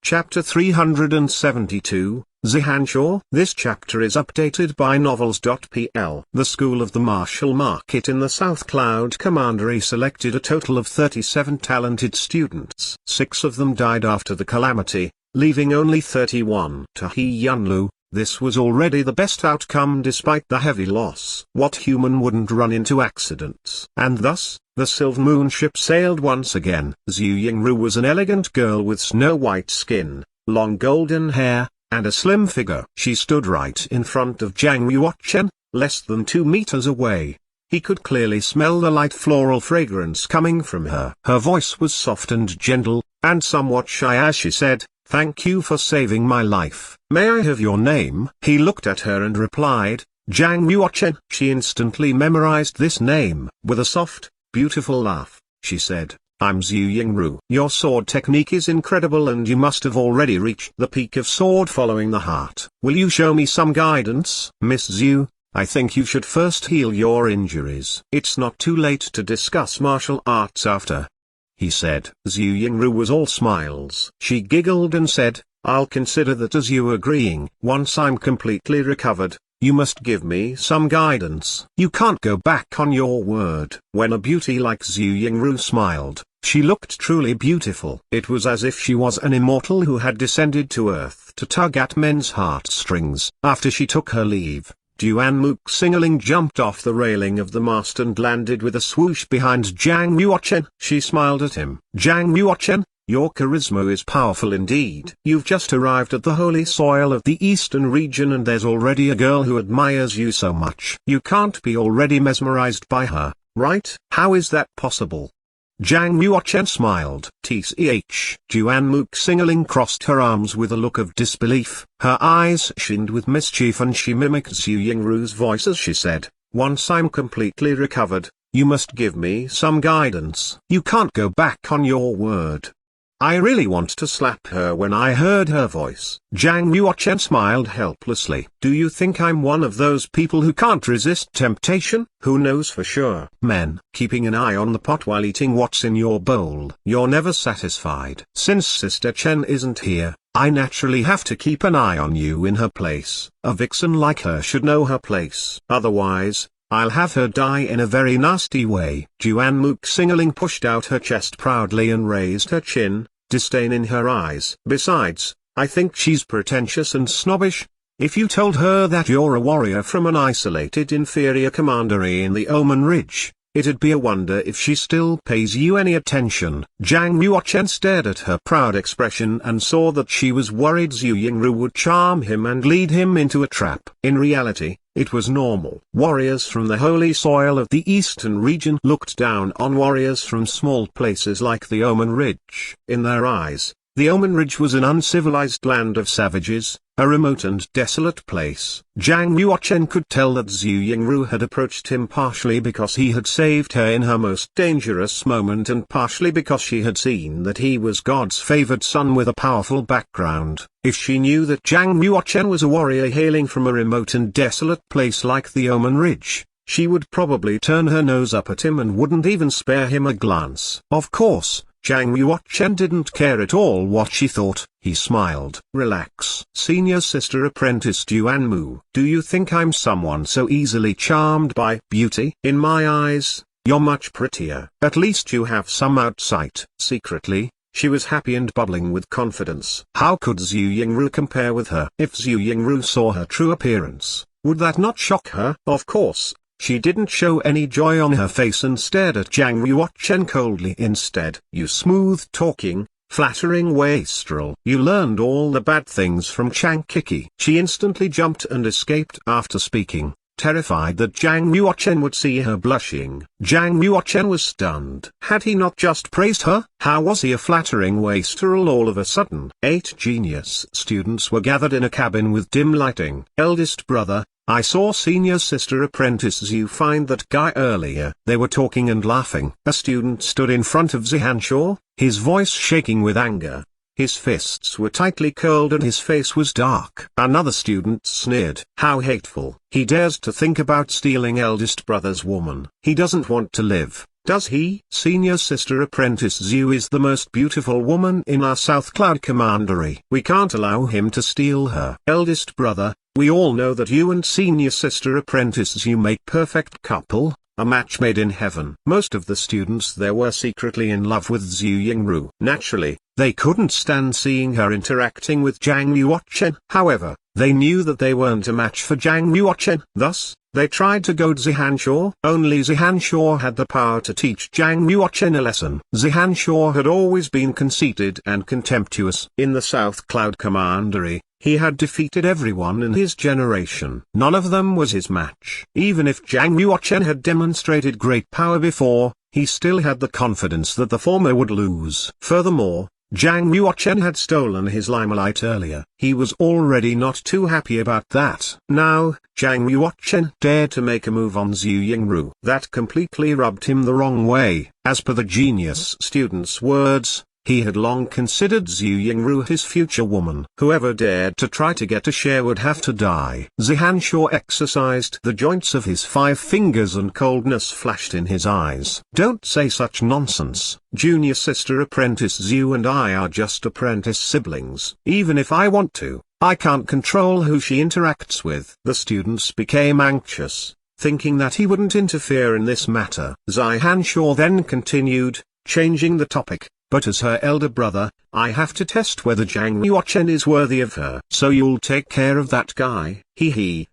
Chapter 372, Hansha. This chapter is updated by novels.pl. The School of the Martial Market in the South Cloud Commandery selected a total of 37 talented students. 6 of them died after the calamity, leaving only 31 to Hyunlu. This was already the best outcome despite the heavy loss. What human wouldn't run into accidents? And thus, the Silver Moon ship sailed once again. Zhu Yingru was an elegant girl with snow-white skin, long golden hair, and a slim figure. She stood right in front of Zhang Yuochen, less than 2 meters away. He could clearly smell the light floral fragrance coming from her. Her voice was soft and gentle, and somewhat shy as she said, "Thank you for saving my life. May I have your name?" He looked at her and replied, "Zhang Yuochen." She instantly memorized this name. With a soft, beautiful laugh, she said, "I'm Zhu Yingru. Your sword technique is incredible and you must have already reached the peak of sword following the heart. Will you show me some guidance?" "Miss Zhu, I think you should first heal your injuries. It's not too late to discuss martial arts after," he said. Zhu Yingru was all smiles. She giggled and said, "I'll consider that as you agreeing. Once I'm completely recovered, you must give me some guidance. You can't go back on your word." When a beauty like Zhu Yingru smiled, she looked truly beautiful. It was as if she was an immortal who had descended to earth to tug at men's heartstrings. After she took her leave, Duanmuk Singling jumped off the railing of the mast and landed with a swoosh behind Zhang Yuochen. She smiled at him. "Zhang Yuochen, your charisma is powerful indeed. You've just arrived at the holy soil of the eastern region and there's already a girl who admires you so much. You can't be already mesmerized by her, right? How is that possible?" Zhang Yuochen smiled. "Tch." Duanmuk Singling crossed her arms with a look of disbelief. Her eyes shined with mischief and she mimicked Zhu Yingru's voice as she said, "Once I'm completely recovered, you must give me some guidance. You can't go back on your word." I really want to slap her. When I heard her voice, Zhang Yuochen smiled helplessly. "Do you think I'm one of those people who can't resist temptation? Who knows for sure? Men, keeping an eye on the pot while eating what's in your bowl. You're never satisfied. Since Sister Chen isn't here, I naturally have to keep an eye on you in her place. A vixen like her should know her place. Otherwise, I'll have her die in a very nasty way." Duanmuk Singling pushed out her chest proudly and raised her chin, disdain in her eyes. "Besides, I think she's pretentious and snobbish. If you told her that you're a warrior from an isolated inferior commandery in the Omen Ridge, it'd be a wonder if she still pays you any attention." Zhang Yuochen stared at her proud expression and saw that she was worried Zhu Yingru would charm him and lead him into a trap. In reality, it was normal. Warriors from the holy soil of the eastern region looked down on warriors from small places like the Omen Ridge. In their eyes, the Omen Ridge was an uncivilized land of savages, a remote and desolate place. Zhang Yuochen could tell that Zhu Yingru had approached him partially because he had saved her in her most dangerous moment and partially because she had seen that he was God's favored son with a powerful background. If she knew that Zhang Yuochen was a warrior hailing from a remote and desolate place like the Omen Ridge, she would probably turn her nose up at him and wouldn't even spare him a glance. Of course, Zhang Yuochen didn't care at all what she thought. He smiled. "Relax. Senior Sister Apprentice Duanmu. Do you think I'm someone so easily charmed by beauty? In my eyes, you're much prettier. At least you have some outsight." Secretly, she was happy and bubbling with confidence. How could Zhu Yingru compare with her? If Zhu Yingru saw her true appearance, would that not shock her? Of course, she didn't show any joy on her face and stared at Zhang Yuochen coldly instead. "You smooth-talking, flattering wastrel. You learned all the bad things from Chang Kiki." She instantly jumped and escaped after speaking, terrified that Zhang Yuochen would see her blushing. Zhang Yuochen was stunned. Had he not just praised her? How was he a flattering wastrel all of a sudden? 8 genius students were gathered in a cabin with dim lighting. "Eldest brother, I saw Senior Sister Apprentice Zhu find that guy earlier." They were talking and laughing. A student stood in front of Hansha, his voice shaking with anger. His fists were tightly curled and his face was dark. Another student sneered. "How hateful. He dares to think about stealing eldest brother's woman. He doesn't want to live." does he? Senior Sister Apprentice Zhu is the most beautiful woman in our South Cloud Commandery. We can't allow him to steal her. Eldest brother, we all know that you and Senior Sister Apprentice Zhu make perfect couple, a match made in heaven. Most of the students there were secretly in love with Zhu Yingru. Naturally, they couldn't stand seeing her interacting with Zhang Yuochen. However, they knew that they weren't a match for Zhang Yuochen. Thus, they tried to goad Zihanshaw. Only Zihanshaw had the power to teach Zhang Yuochen a lesson. Zihanshaw had always been conceited and contemptuous. In the South Cloud Commandery, he had defeated everyone in his generation. None of them was his match. Even if Zhang Yuochen had demonstrated great power before, he still had the confidence that the former would lose. Furthermore, Zhang Yuochen had stolen his limelight earlier. He was already not too happy about that. Now, Zhang Yuochen dared to make a move on Zhu Yingru. That completely rubbed him the wrong way. As per the genius student's words, he had long considered Zhu Yingru his future woman. Whoever dared to try to get a share would have to die. Zihanshaw exercised the joints of his 5 fingers and coldness flashed in his eyes. Don't say such nonsense. Junior Sister Apprentice Zhu and I are just apprentice siblings. Even if I want to, I can't control who she interacts with. The students became anxious, thinking that he wouldn't interfere in this matter. Zihanshaw then continued, changing the topic. But as her elder brother, I have to test whether Zhang Yuochen is worthy of her. So you'll take care of that guy?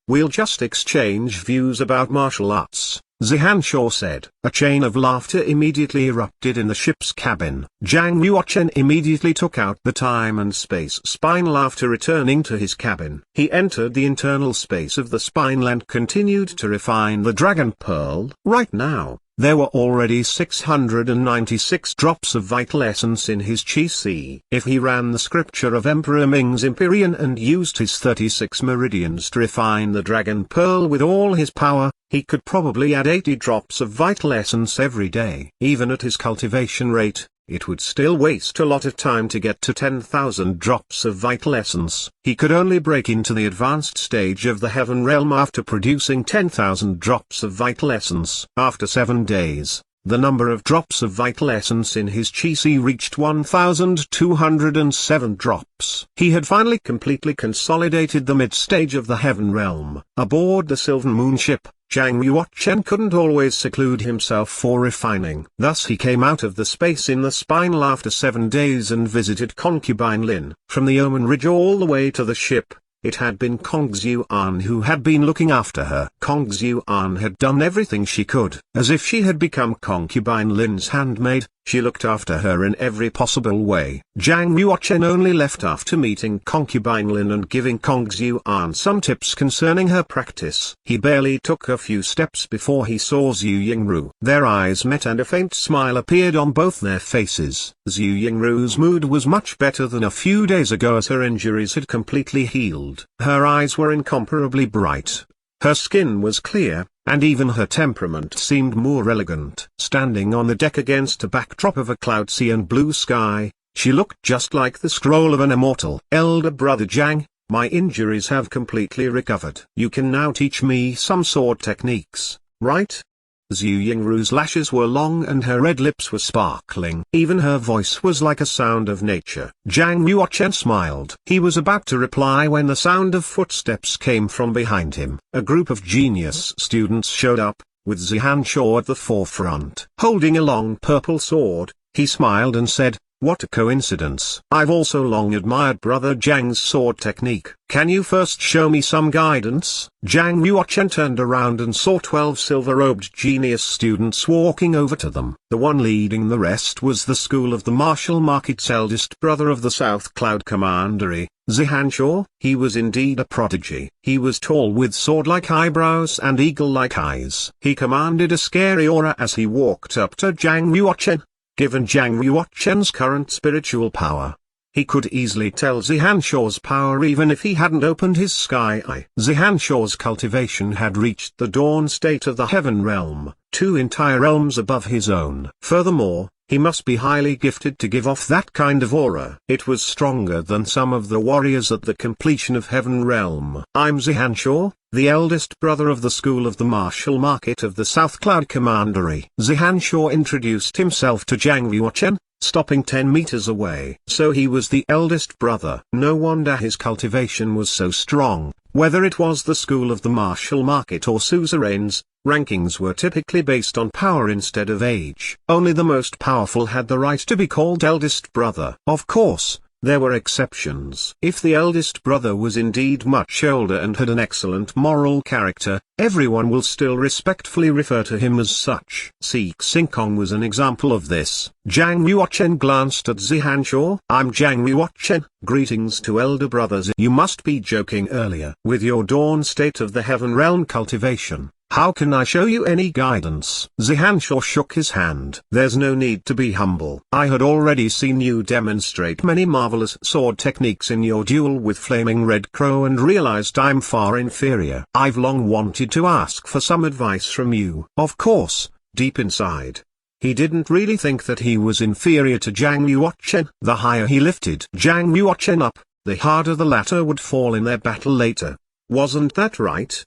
We'll just exchange views about martial arts, Zihanshaw said. A chain of laughter immediately erupted in the ship's cabin. Zhang Yuochen immediately took out the time and space spinel after returning to his cabin. He entered the internal space of the spinel and continued to refine the dragon pearl. Right now, there were already 696 drops of vital essence in his Qi. If he ran the scripture of Emperor Ming's Empyrean and used his 36 meridians to refine the dragon pearl with all his power, he could probably add 80 drops of vital essence every day. Even at his cultivation rate, it would still waste a lot of time to get to 10,000 drops of vital essence. He could only break into the advanced stage of the heaven realm after producing 10,000 drops of vital essence. After 7 days, the number of drops of vital essence in his Qi reached 1,207 drops. He had finally completely consolidated the mid-stage of the heaven realm. Aboard the Sylvan Moon ship, Zhang Yuochen couldn't always seclude himself for refining. Thus he came out of the space in the spinel after 7 days and visited concubine Lin. From the Omen Ridge all the way to the ship, it had been Kong Xuan who had been looking after her. Kong Xuan had done everything she could. As if she had become concubine Lin's handmaid, she looked after her in every possible way. Zhang Yuochen only left after meeting concubine Lin and giving Kong Xuan some tips concerning her practice. He barely took a few steps before he saw Zhu Yingru. Their eyes met and a faint smile appeared on both their faces. Zhu Yingru's mood was much better than a few days ago as her injuries had completely healed. Her eyes were incomparably bright. Her skin was clear, and even her temperament seemed more elegant. Standing on the deck against a backdrop of a cloud sea and blue sky, she looked just like the scroll of an immortal. Elder brother Zhang, my injuries have completely recovered. You can now teach me some sword techniques, right? Zhu Yingru's lashes were long and her red lips were sparkling. Even her voice was like a sound of nature. Zhang Yuochen smiled. He was about to reply when the sound of footsteps came from behind him. A group of genius students showed up, with Zihanshaw at the forefront. Holding a long purple sword, he smiled and said, "What a coincidence. I've also long admired Brother Zhang's sword technique. Can you first show me some guidance?" Zhang Yuochen turned around and saw 12 silver-robed genius students walking over to them. The one leading the rest was the school of the martial market's eldest brother of the South Cloud Commandery, Zihanshaw. He was indeed a prodigy. He was tall with sword-like eyebrows and eagle-like eyes. He commanded a scary aura as he walked up to Zhang Yuochen. Given Zhang Yuochen's current spiritual power, he could easily tell Zihanshaw's power even if he hadn't opened his sky eye. Zihanshaw's cultivation had reached the dawn state of the heaven realm, 2 entire realms above his own. Furthermore, He must be highly gifted to give off that kind of aura. It was stronger than some of the warriors at the completion of Heaven Realm. I'm Hansha, the eldest brother of the school of the martial market of the South Cloud Commandery. Hansha introduced himself to Zhang Yuochen, stopping 10 meters away. So he was the eldest brother. No wonder his cultivation was so strong. Whether it was the school of the martial market or suzerains, rankings were typically based on power instead of age. Only the most powerful had the right to be called eldest brother. Of course, there were exceptions. If the eldest brother was indeed much older and had an excellent moral character, everyone will still respectfully refer to him as such. Xingkong was an example of this. Zhang Yuochen glanced at Hansha. I'm Zhang Yuochen. Greetings to elder brothers. You must be joking earlier. With your dawn state of the Heaven Realm cultivation, how can I show you any guidance? Hansha shook his hand. There's no need to be humble. I had already seen you demonstrate many marvelous sword techniques in your duel with Flaming Red Crow and realized I'm far inferior. I've long wanted to ask for some advice from you. Of course, deep inside, he didn't really think that he was inferior to Zhang Yuochen. The higher he lifted Zhang Yuochen up, the harder the latter would fall in their battle later. Wasn't that right?